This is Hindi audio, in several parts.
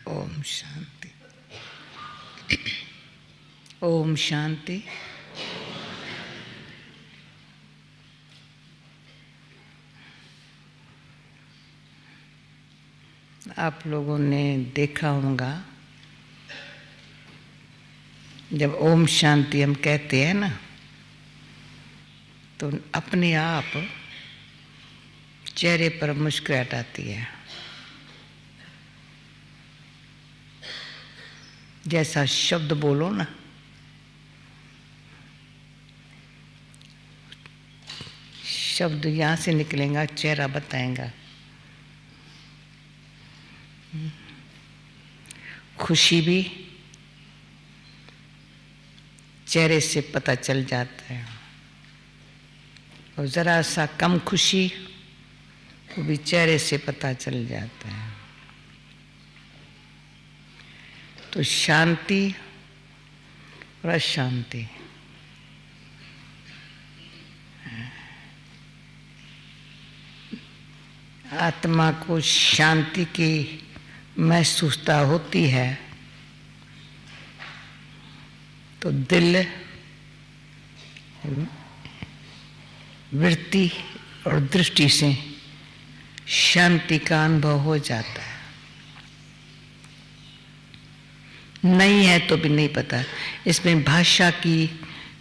ओम शांति। ओम शांति। आप लोगों ने देखा होगा जब ओम शांति हम कहते हैं ना, तो अपने आप चेहरे पर मुस्कुराहट आती है। जैसा शब्द बोलो ना, शब्द यहाँ से निकलेगा, चेहरा बताएगा। खुशी भी चेहरे से पता चल जाता है, और ज़रा सा कम खुशी वो भी चेहरे से पता चल जाता है। तो शांति और अशांति, आत्मा को शांति की महसूसता होती है तो दिल, वृत्ति और दृष्टि से शांति का अनुभव हो जाता है। नहीं है तो भी नहीं पता, इसमें भाषा की,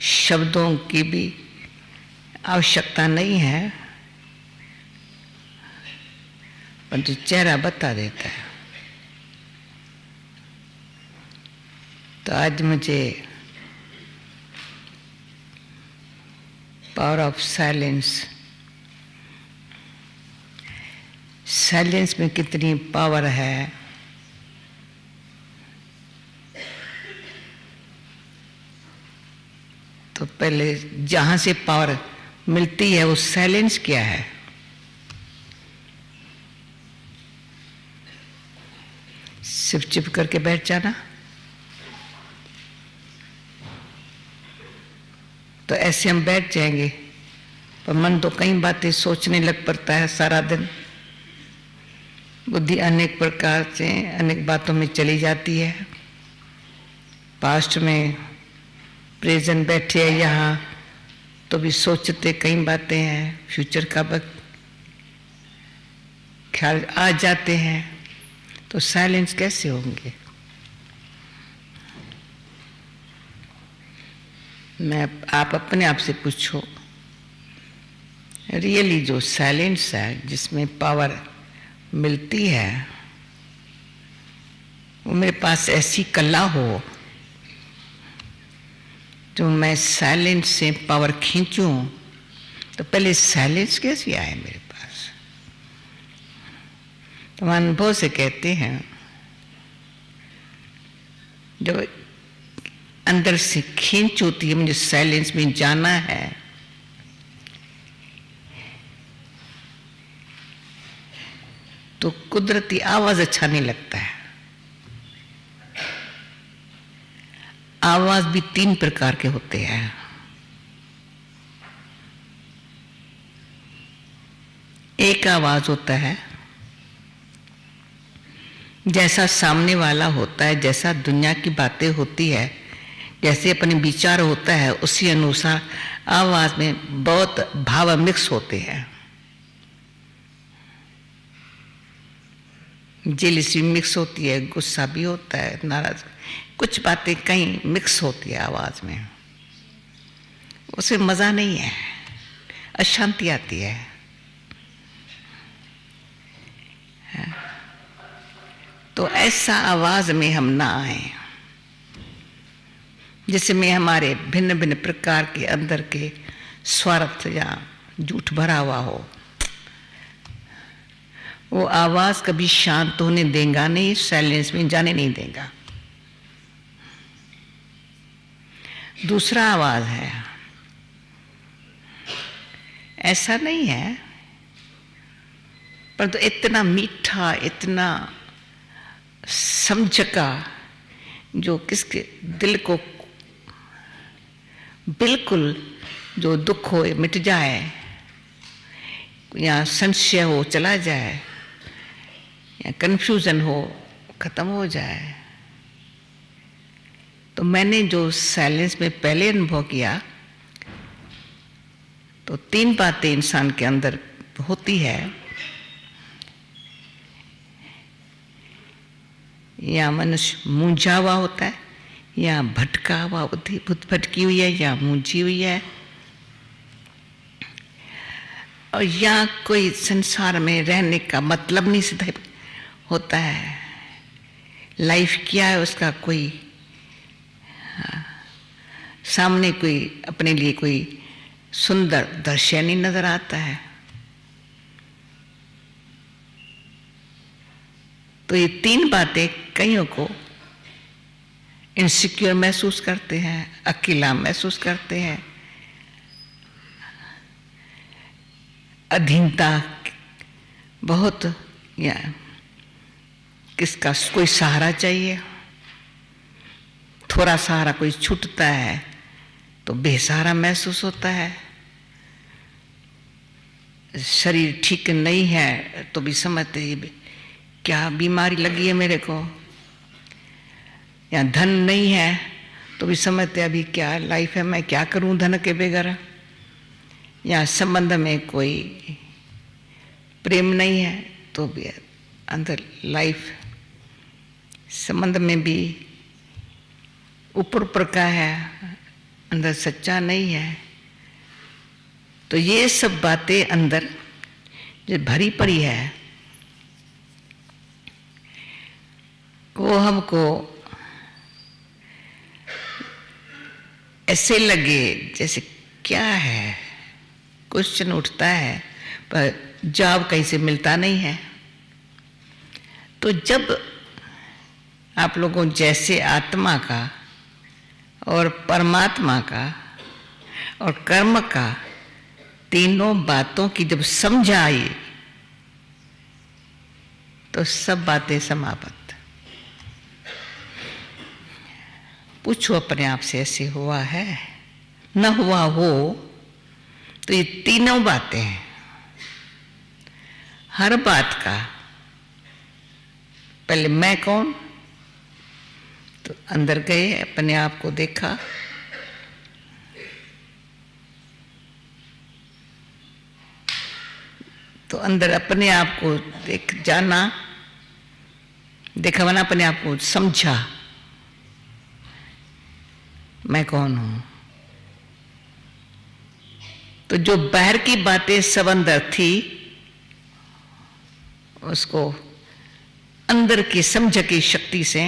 शब्दों की भी आवश्यकता नहीं है, परंतु चेहरा बता देता है। तो आज मुझे पावर ऑफ साइलेंस, साइलेंस में कितनी पावर है, तो पहले जहाँ से पावर मिलती है वो साइलेंस क्या है। सिर्फ चुप करके बैठ जाना, तो ऐसे हम बैठ जाएंगे, पर मन तो कई बातें सोचने लग पड़ता है। सारा दिन बुद्धि अनेक प्रकार से अनेक बातों में चली जाती है। पास्ट में, प्रेजेंट बैठे हैं यहाँ तो भी सोचते कई बातें हैं, फ्यूचर का वक्त ख्याल आ जाते हैं, तो साइलेंस कैसे होंगे। आप अपने आप से पूछो, रियली जो साइलेंस है, जिसमें पावर मिलती है, वो मेरे पास ऐसी कला हो तो मैं साइलेंस से पावर खींचूं, तो पहले साइलेंस कैसे आए मेरे पास। तो हम अनुभव से कहते हैं, जब अंदर से खींच होती है, मुझे साइलेंस में जाना है, तो कुदरती आवाज अच्छा नहीं लगता है। आवाज भी 3 प्रकार के होते हैं। एक आवाज होता है जैसा सामने वाला होता है, जैसा दुनिया की बातें होती है, जैसे अपने विचार होता है, उसी अनुसार आवाज में बहुत भाव मिक्स होते हैं। जेलसी मिक्स होती है, गुस्सा भी होता है, नाराज, कुछ बातें कहीं मिक्स होती है आवाज में, उससे मजा नहीं है, अशांति आती है। तो ऐसा आवाज में हम ना आए जिसमें हमारे भिन्न भिन्न प्रकार के अंदर के स्वार्थ या झूठ भरा हुआ हो। वो आवाज कभी शांत होने देगा नहीं, साइलेंस में जाने नहीं देगा। दूसरा आवाज है, ऐसा नहीं है, परंतु इतना मीठा, इतना समझका, जो किसके दिल को बिल्कुल, जो दुख हो मिट जाए, या संशय हो चला जाए, या कंफ्यूजन हो खत्म हो जाए। तो मैंने जो साइलेंस में पहले अनुभव किया, तो 3 बातें इंसान के अंदर होती है। या मनुष्य मूंझा हुआ होता है, या भटका हुआ बुद्धि भटकी हुई है, या मूंझी हुई है, और या कोई संसार में रहने का मतलब नहीं सिद्ध होता है। लाइफ क्या है उसका कोई सामने कोई अपने लिए कोई सुंदर दृश्य नहीं नजर आता है। तो ये 3 बातें कईयों को इनसिक्योर महसूस करते हैं, अकेला महसूस करते हैं, अधीनता बहुत, या किसका कोई सहारा चाहिए, थोड़ा सहारा कोई छूटता है तो बेसहारा महसूस होता है। शरीर ठीक नहीं है तो भी समझते हैं क्या बीमारी लगी है मेरे को, या धन नहीं है तो भी समझते अभी क्या लाइफ है, मैं क्या करूं धन के बगैर, या संबंध में कोई प्रेम नहीं है तो भी अंदर लाइफ संबंध में भी ऊपर ऊपर का है, अंदर सच्चा नहीं है। तो ये सब बातें अंदर जो भरी पड़ी है वो हमको ऐसे लगे जैसे क्या है, क्वेश्चन उठता है पर जवाब कहीं से मिलता नहीं है। तो जब आप लोगों जैसे आत्मा का और परमात्मा का और कर्म का तीनों बातों की जब समझ आई तो सब बातें समाप्त। पूछो अपने आप से, ऐसे हुआ है? न हुआ हो तो ये तीनों बातें हैं, हर बात का पहले मैं कौन, तो अंदर गए अपने आप को देखा, तो अंदर अपने आप को देख जाना, देखा, मैंने अपने आप को समझा मैं कौन हूं। तो जो बाहर की बातें सब अंदर थी उसको अंदर की समझ की शक्ति से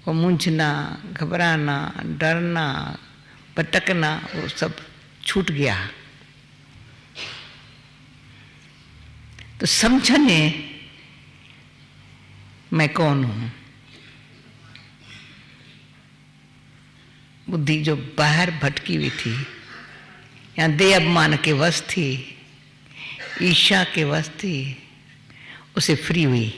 वो मूंझना, घबराना, डरना, भटकना वो सब छूट गया। तो समझने मैं कौन हूं। बुद्धि जो बाहर भटकी हुई थी, या देह अभिमान के वश थी, ईर्ष्या के वश थी, उसे फ्री हुई।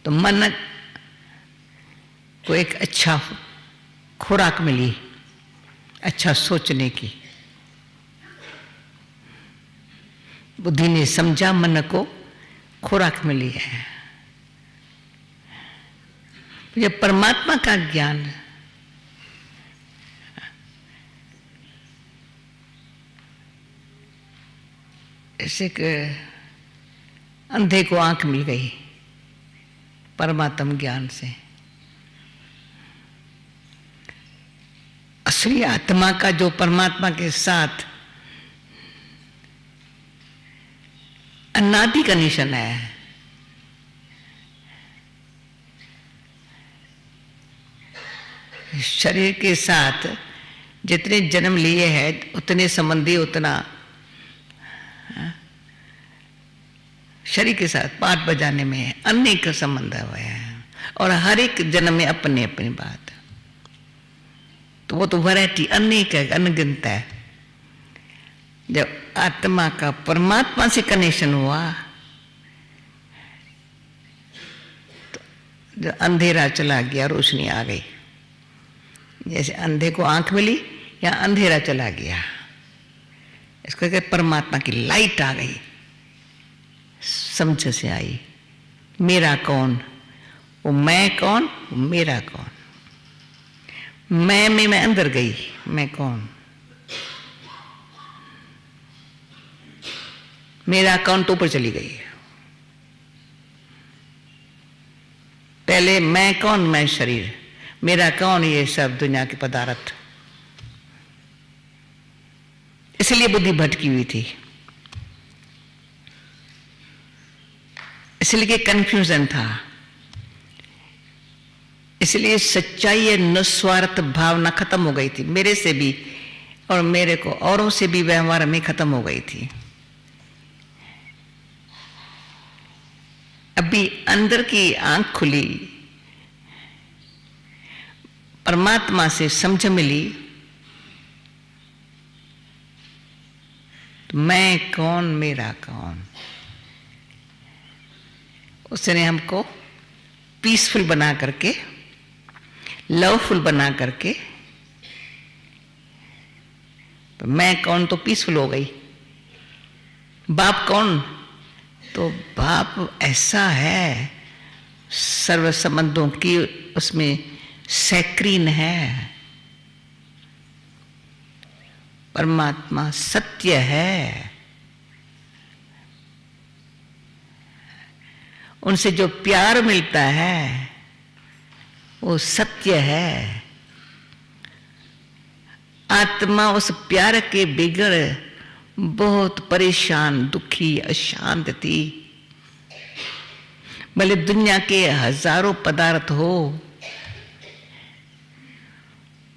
तो मन को एक अच्छा खुराक मिली, अच्छा सोचने की। बुद्धि ने समझा, मन को खुराक मिली है। जब परमात्मा का ज्ञान ऐसे कि अंधे को आंख मिल गई परमात्म ज्ञान से, असली आत्मा का जो परमात्मा के साथ अनादि कनेक्शन है, शरीर के साथ जितने जन्म लिए हैं उतने संबंधी, उतना शरीर के साथ पाठ बजाने में अनेक संबंध हुए हैं, और हर एक जन्म में अपनी अपनी बात। तो वो तो वैरायटी अनेक है, अनगिनत है। जब आत्मा का परमात्मा से कनेक्शन हुआ तो जो अंधेरा चला गया, रोशनी आ गई। जैसे अंधे को आंख मिली या अंधेरा चला गया। इसको कहते परमात्मा की लाइट आ गई, समझ से आई। मेरा कौन, वो मैं कौन, वो मेरा कौन। मैं में मैं अंदर गई, मैं कौन, मेरा कौन तो ऊपर चली गई। पहले मैं कौन, मैं शरीर, मेरा कौन, ये सब दुनिया के पदार्थ। इसलिए बुद्धि भटकी हुई थी, इसलिए कंफ्यूजन था, इसलिए सच्चाई या निस्वार्थ भावना खत्म हो गई थी। मेरे से भी और मेरे को औरों से भी व्यवहार में खत्म हो गई थी। अभी अंदर की आंख खुली, परमात्मा से समझ मिली, तो मैं कौन, मेरा कौन। उसने हमको पीसफुल बना करके, लवफुल बना करके, तो मैं कौन तो पीसफुल हो गई। बाप कौन, तो बाप ऐसा है सर्व संबंधों की उसमें सैक्रीन है। परमात्मा सत्य है, उनसे जो प्यार मिलता है वो सत्य है। आत्मा उस प्यार के बिगड़ बहुत परेशान, दुखी, अशांत थी। भले दुनिया के हजारों पदार्थ हो,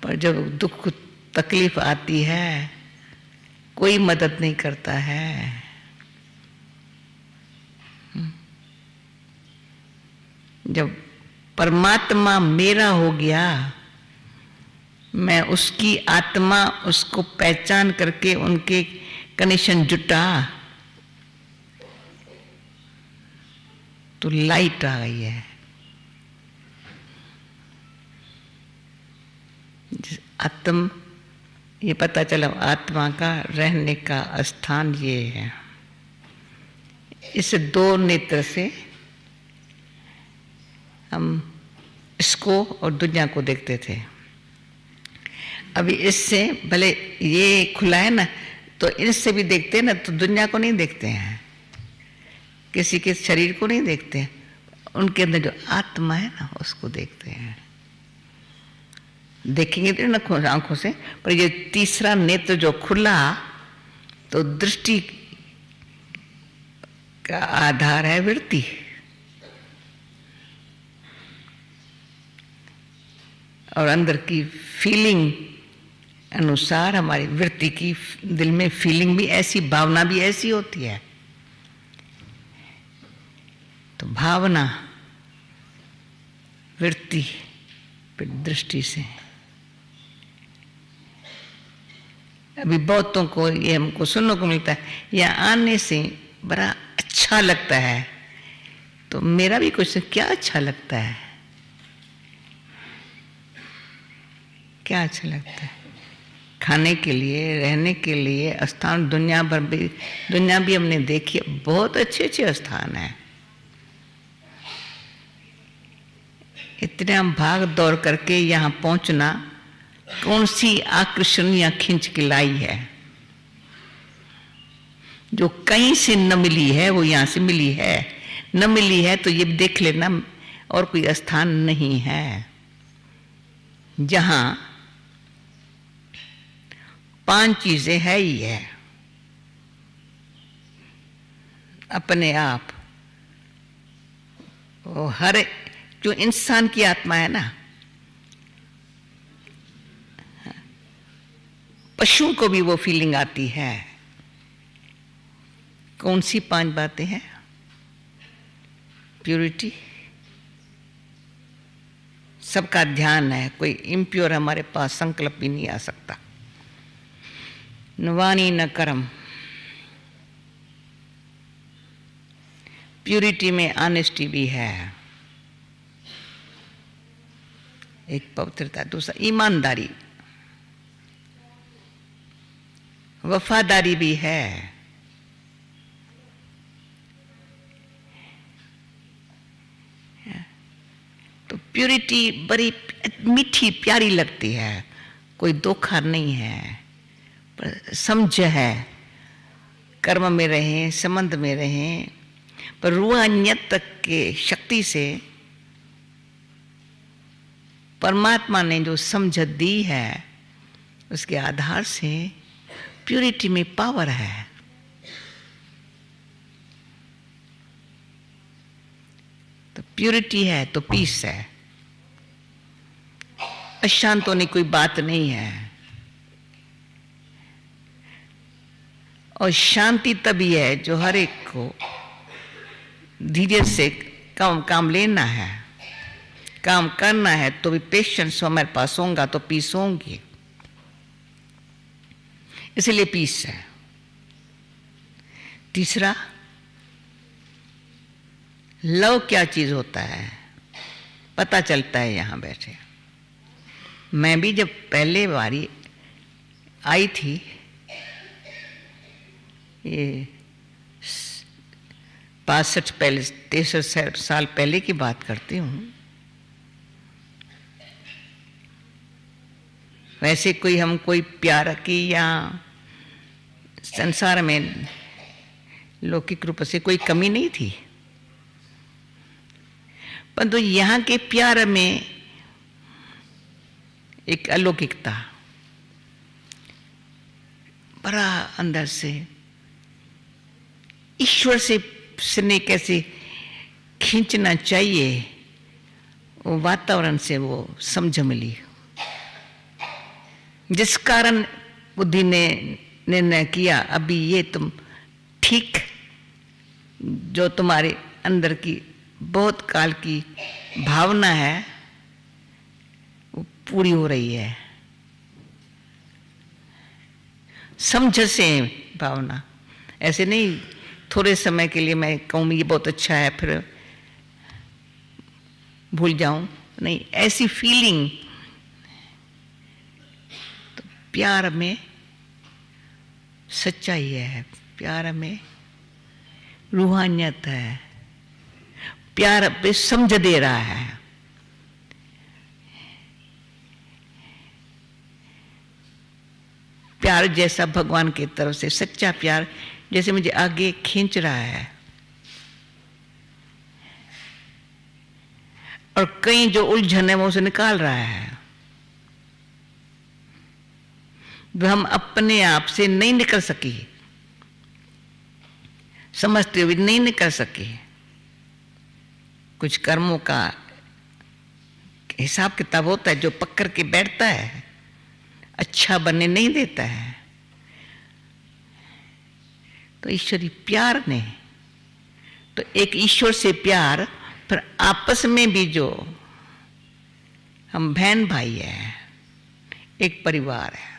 पर जब दुख तकलीफ आती है कोई मदद नहीं करता है। जब परमात्मा मेरा हो गया, मैं उसकी आत्मा, उसको पहचान करके उनके कनेक्शन जुटा, तो लाइट आ गई है। आत्म, ये पता चला आत्मा का रहने का स्थान ये है। इस दो नेत्र से हम इसको और दुनिया को देखते थे। अभी इससे भले ये खुला है ना, तो इससे भी देखते हैं ना, तो दुनिया को नहीं देखते हैं, किसी के शरीर को नहीं देखते हैं, उनके अंदर जो आत्मा है ना उसको देखते हैं। देखेंगे तो ना आंखों से, पर ये तीसरा नेत्र जो खुला, तो दृष्टि का आधार है वृत्ति। और अंदर की फीलिंग अनुसार हमारी वृत्ति की, दिल में फीलिंग भी ऐसी, भावना भी ऐसी होती है। तो भावना वृत्ति फिर दृष्टि से। अभी बहुतों को ये हमको सुनने को मिलता है, या आने से बड़ा अच्छा लगता है। तो मेरा भी कुछ, क्या अच्छा लगता है, क्या अच्छा लगता है? खाने के लिए, रहने के लिए स्थान दुनिया भर भी, दुनिया भी हमने देखी, बहुत अच्छे अच्छे स्थान है। इतने हम भाग दौड़ करके यहाँ पहुंचना कौन सी आकर्षण या खींच के लाई है? जो कहीं से न मिली है वो यहाँ से मिली है। न मिली है तो ये देख लेना और कोई स्थान नहीं है जहां 5 चीजें है ही है अपने आप। वो हर जो इंसान की आत्मा है ना, पशु को भी वो फीलिंग आती है। कौन सी 5 बातें हैं? प्योरिटी, सबका ध्यान है, कोई इम्प्योर हमारे पास संकल्प भी नहीं आ सकता। न वाणी न कर्म। प्योरिटी में ऑनेस्टी भी है, एक पवित्रता। दूसरा ईमानदारी, वफादारी भी है। तो प्यूरिटी बड़ी मीठी प्यारी लगती है, कोई धोखा नहीं है, पर समझ है। कर्म में रहें, संबंध में रहें, पर रूहानियत तक के शक्ति से परमात्मा ने जो समझ दी है उसके आधार से प्यूरिटी में पावर है। तो प्यूरिटी है तो पीस है। अशांत होने कोई बात नहीं है। और शांति तभी है जो हर एक को धीरे से काम लेना है, काम करना है, तो भी पेशेंस हमारे पास होगा तो पीस होंगी। इसलिए पीस है। तीसरा, लव क्या चीज होता है पता चलता है यहां बैठे। मैं भी जब पहले बारी आई थी, ये 63 साल पहले की बात करती हूं। वैसे कोई प्यार की या संसार में लौकिक रूप से कोई कमी नहीं थी, परंतु यहाँ के प्यार में एक अलौकिकता, बड़ा अंदर से ईश्वर से स्नेह कैसे खींचना चाहिए, वो वातावरण से वो समझ मिली, जिस कारण बुद्धि ने निर्णय किया अभी ये तुम ठीक, जो तुम्हारे अंदर की बहुत काल की भावना है वो पूरी हो रही है। समझ से भावना, ऐसे नहीं थोड़े समय के लिए मैं कहूँ ये बहुत अच्छा है फिर भूल जाऊं, नहीं, ऐसी फीलिंग। तो प्यार में सच्चाई है, प्यार में रूहानियत है, प्यार पे समझ दे रहा है। प्यार जैसा भगवान की तरफ से सच्चा प्यार जैसे मुझे आगे खींच रहा है, और कई जो उलझन है वो उसे निकाल रहा है। वो हम अपने आप से नहीं निकल सकी, समझते हुए नहीं निकल सके। कुछ कर्मों का हिसाब किताब होता है जो पकड़ के बैठता है, अच्छा बनने नहीं देता है। तो ईश्वरी प्यार ने, तो एक ईश्वर से प्यार, पर आपस में भी जो हम बहन भाई है, एक परिवार है,